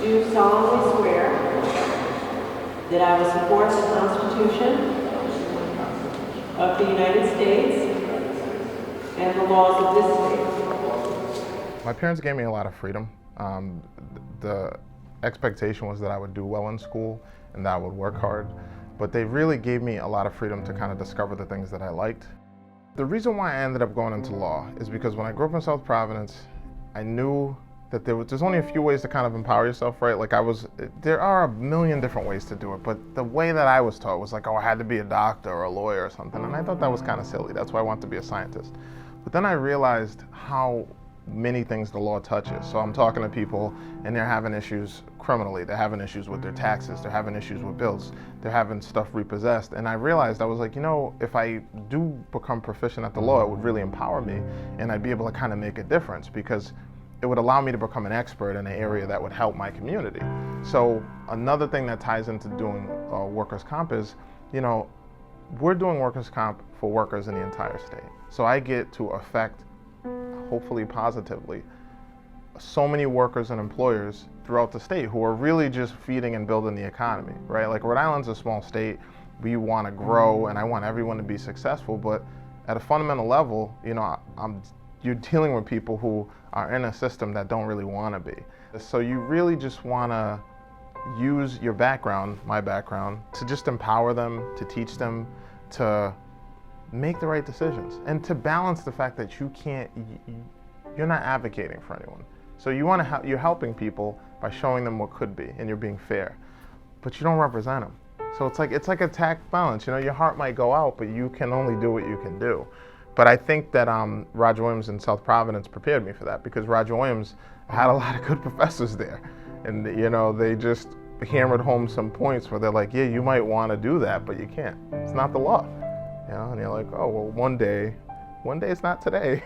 do solemnly swear that I will support the Constitution of the United States and the laws of this state. My parents gave me a lot of freedom. The expectation was that I would do well in school and that I would work hard, but they really gave me a lot of freedom to kind of discover the things that I liked. The reason why I ended up going into law is because when I grew up in South Providence, I knew that there's only a few ways to kind of empower yourself, right? Like there are a million different ways to do it, but the way that I was taught was like, oh, I had to be a doctor or a lawyer or something, and I thought that was kind of silly. That's why I wanted to be a scientist. But then I realized how many things the law touches. So I'm talking to people and they're having issues criminally, they're having issues with their taxes, they're having issues with bills, they're having stuff repossessed. And I realized, I was like, you know, if I do become proficient at the law, it would really empower me and I'd be able to kind of make a difference because it would allow me to become an expert in an area that would help my community. So another thing that ties into doing workers' comp is, you know, we're doing workers' comp for workers in the entire state. So I get to affect, hopefully positively, so many workers and employers throughout the state who are really just feeding and building the economy, right? Like Rhode Island's a small state, we want to grow and I want everyone to be successful, but at a fundamental level, you know, you're dealing with people who are in a system that don't really want to be. So you really just want to use your background, my background, to just empower them, to teach them, to make the right decisions, and to balance the fact that you're not advocating for anyone. So you're helping people by showing them what could be, and you're being fair, but you don't represent them. So it's like a tax balance. You know, your heart might go out, but you can only do what you can do. But I think that Roger Williams in South Providence prepared me for that, because Roger Williams had a lot of good professors there, and you know, they just hammered home some points where they're like, yeah, you might want to do that, but you can't. It's not the law. You know, and you're like, oh, well, one day it's not today.